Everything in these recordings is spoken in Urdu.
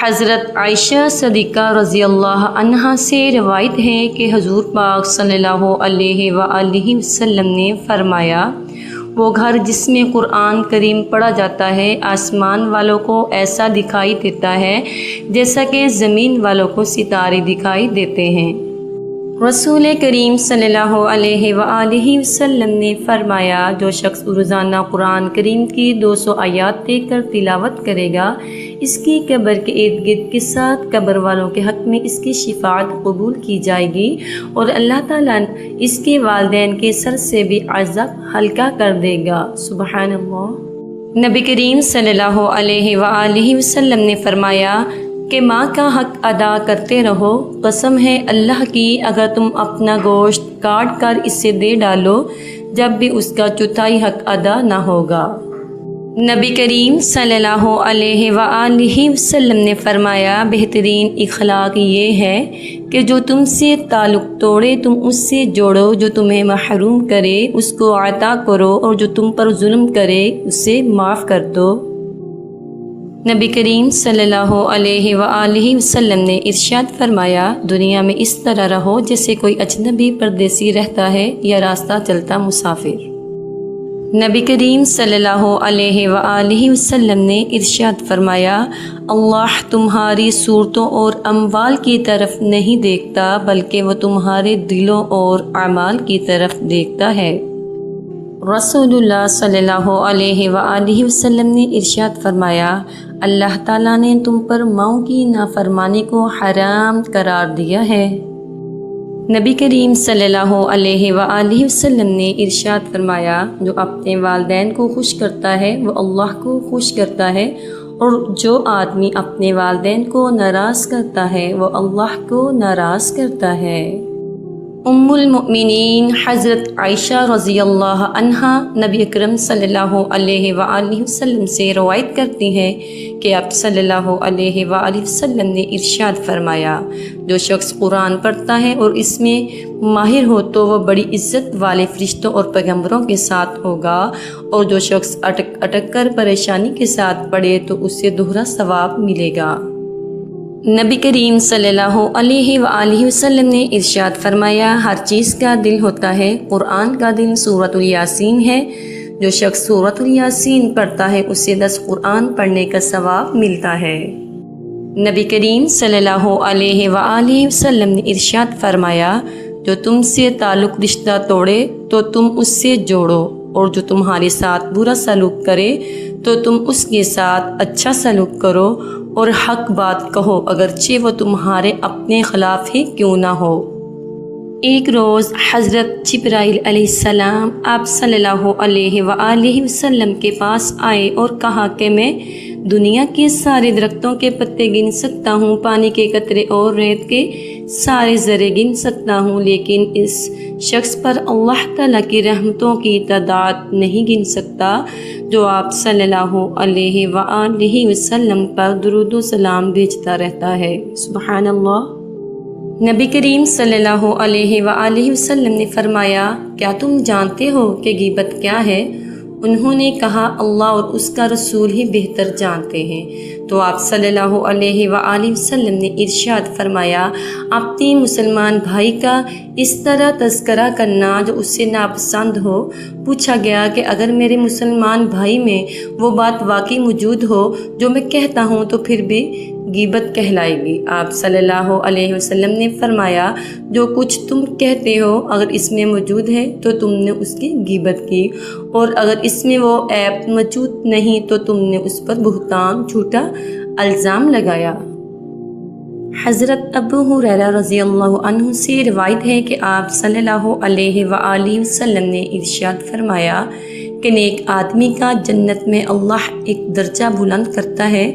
حضرت عائشہ صدیقہ رضی اللہ عنہا سے روایت ہے کہ حضور پاک صلی اللہ علیہ وآلہ وسلم نے فرمایا، وہ گھر جس میں قرآن کریم پڑھا جاتا ہے آسمان والوں کو ایسا دکھائی دیتا ہے جیسا کہ زمین والوں کو ستارے دکھائی دیتے ہیں۔ رسول کریم صلی اللہ علیہ وآلہ وسلم نے فرمایا، جو شخص روزانہ قرآن کریم کی 200 آیات دیکھ کر تلاوت کرے گا، اس کی قبر کے ارد گرد کے ساتھ قبر والوں کے حق میں اس کی شفاعت قبول کی جائے گی اور اللہ تعالیٰ اس کے والدین کے سر سے بھی عذاب ہلکا کر دے گا۔ سبحان اللہ۔ نبی کریم صلی اللہ علیہ وآلہ وسلم نے فرمایا کہ ماں کا حق ادا کرتے رہو، قسم ہے اللہ کی اگر تم اپنا گوشت کاٹ کر اسے دے ڈالو جب بھی اس کا چوتھائی حق ادا نہ ہوگا۔ نبی کریم صلی اللہ علیہ وآلہ وسلم نے فرمایا، بہترین اخلاق یہ ہے کہ جو تم سے تعلق توڑے تم اس سے جوڑو، جو تمہیں محروم کرے اس کو عطا کرو اور جو تم پر ظلم کرے اسے معاف کر دو۔ نبی کریم صلی اللہ علیہ وآلہ وسلم نے ارشاد فرمایا، دنیا میں اس طرح رہو جیسے کوئی اجنبی پردیسی رہتا ہے یا راستہ چلتا مسافر۔ نبی کریم صلی اللہ علیہ وآلہ وسلم نے ارشاد فرمایا، اللہ تمہاری صورتوں اور اموال کی طرف نہیں دیکھتا بلکہ وہ تمہارے دلوں اور اعمال کی طرف دیکھتا ہے۔ رسول اللہ صلی اللہ علیہ وآلہ وسلم نے ارشاد فرمایا، اللہ تعالیٰ نے تم پر ماؤں کی نافرمانی کو حرام قرار دیا ہے۔ نبی کریم صلی اللہ علیہ وآلہ وسلم نے ارشاد فرمایا، جو اپنے والدین کو خوش کرتا ہے وہ اللہ کو خوش کرتا ہے اور جو آدمی اپنے والدین کو ناراض کرتا ہے وہ اللہ کو ناراض کرتا ہے۔ ام المؤمنین حضرت عائشہ رضی اللہ عنہا نبی اکرم صلی اللہ علیہ وآلہ وسلم سے روایت کرتی ہیں کہ آپ صلی اللہ علیہ وآلہ وسلم نے ارشاد فرمایا، جو شخص قرآن پڑھتا ہے اور اس میں ماہر ہو تو وہ بڑی عزت والے فرشتوں اور پیغمبروں کے ساتھ ہوگا، اور جو شخص اٹک اٹک کر پریشانی کے ساتھ پڑھے تو اسے دوہرا ثواب ملے گا۔ نبی کریم صلی اللہ علیہ وآلہ وسلم نے ارشاد فرمایا، ہر چیز کا دل ہوتا ہے، قرآن کا دل سورۃ الیاسین ہے، جو شخص سورۃ الیاسین پڑھتا ہے اسے 10 قرآن پڑھنے کا ثواب ملتا ہے۔ نبی کریم صلی اللہ علیہ وآلہ وسلم نے ارشاد فرمایا، جو تم سے تعلق رشتہ توڑے تو تم اس سے جوڑو، اور جو تمہارے ساتھ برا سلوک کرے تو تم اس کے ساتھ اچھا سلوک کرو اور حق بات کہو اگرچہ وہ تمہارے اپنے خلاف ہی کیوں نہ ہو۔ ایک روز حضرت جبرائیل علیہ السلام آپ صلی اللہ علیہ وآلہ وسلم کے پاس آئے اور کہا کہ میں دنیا کے سارے درختوں کے پتے گن سکتا ہوں، پانی کے قطرے اور ریت کے سارے ذرے گن سکتا ہوں، لیکن اس شخص پر اللہ تعالیٰ کی رحمتوں کی تعداد نہیں گن سکتا جو آپ صلی اللہ علیہ وآلہ وسلم پر درود و سلام بھیجتا رہتا ہے۔ سبحان اللہ۔ نبی کریم صلی اللہ علیہ وآلہ وسلم نے فرمایا، کیا تم جانتے ہو کہ غیبت کیا ہے؟ انہوں نے کہا، اللہ اور اس کا رسول ہی بہتر جانتے ہیں۔ تو آپ صلی اللہ علیہ وآلہ وسلم نے ارشاد فرمایا، اپنے مسلمان بھائی کا اس طرح تذکرہ کرنا جو اس سے ناپسند ہو۔ پوچھا گیا کہ اگر میرے مسلمان بھائی میں وہ بات واقعی موجود ہو جو میں کہتا ہوں تو پھر بھی غیبت کہلائے گی؟ آپ صلی اللہ علیہ وسلم نے فرمایا، جو کچھ تم کہتے ہو اگر اس میں موجود ہے تو تم نے اس کی غیبت کی، اور اگر اس میں وہ عیب موجود نہیں تو تم نے اس پر بہتان جھوٹا الزام لگایا۔ حضرت ابو ہریرہ رضی اللہ عنہ سے روایت ہے کہ آپ صلی اللہ علیہ وآلہ وسلم نے ارشاد فرمایا کہ نیک آدمی کا جنت میں اللہ ایک درجہ بلند کرتا ہے،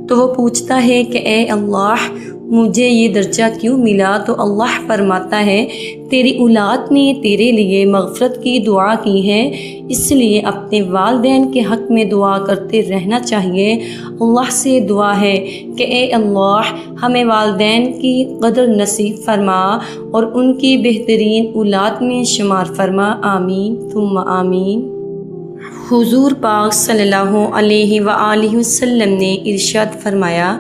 تو وہ پوچھتا ہے کہ اے اللہ، مجھے یہ درجہ کیوں ملا؟ تو اللہ فرماتا ہے، تیری اولاد نے تیرے لیے مغفرت کی دعا کی ہے، اس لیے اپنے والدین کے حق میں دعا کرتے رہنا چاہیے۔ اللہ سے دعا ہے کہ اے اللہ، ہمیں والدین کی قدر نصیب فرما اور ان کی بہترین اولاد میں شمار فرما، آمین ثم آمین۔ حضور پاک صلی اللہ علیہ وآلہ وسلم نے ارشاد فرمایا،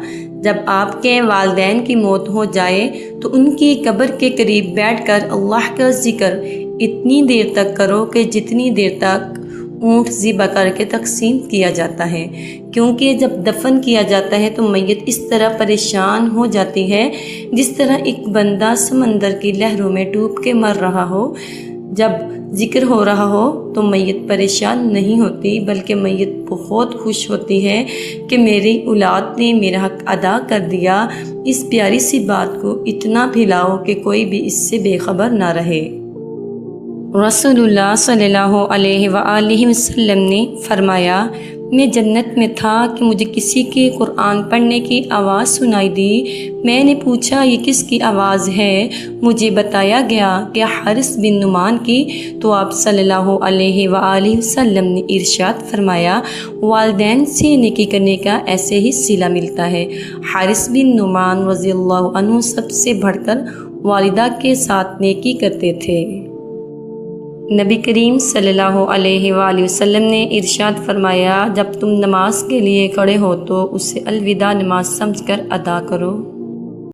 جب آپ کے والدین کی موت ہو جائے تو ان کی قبر کے قریب بیٹھ کر اللہ کا ذکر اتنی دیر تک کرو کہ جتنی دیر تک اونٹ ذبح کر کے تقسیم کیا جاتا ہے، کیونکہ جب دفن کیا جاتا ہے تو میت اس طرح پریشان ہو جاتی ہے جس طرح ایک بندہ سمندر کی لہروں میں ڈوب کے مر رہا ہو۔ جب ذکر ہو رہا ہو تو میت پریشان نہیں ہوتی، بلکہ میت بہت خوش ہوتی ہے کہ میری اولاد نے میرا حق ادا کر دیا۔ اس پیاری سی بات کو اتنا پھیلاؤ کہ کوئی بھی اس سے بے خبر نہ رہے۔ رسول اللہ صلی اللہ علیہ وآلہ وسلم نے فرمایا، میں جنت میں تھا کہ مجھے کسی کی قرآن پڑھنے کی آواز سنائی دی۔ میں نے پوچھا یہ کس کی آواز ہے؟ مجھے بتایا گیا کہ حارث بن نعمان کی، تو آپ صلی اللہ علیہ وآلہ وسلم نے ارشاد فرمایا، والدین سے نیکی کرنے کا ایسے ہی صلہ ملتا ہے۔ حارث بن نعمان رضی اللہ عنہ سب سے بڑھ کر والدہ کے ساتھ نیکی کرتے تھے۔ نبی کریم صلی اللہ علیہ وآلہ وسلم نے ارشاد فرمایا، جب تم نماز کے لیے کھڑے ہو تو اسے الوداع نماز سمجھ کر ادا کرو۔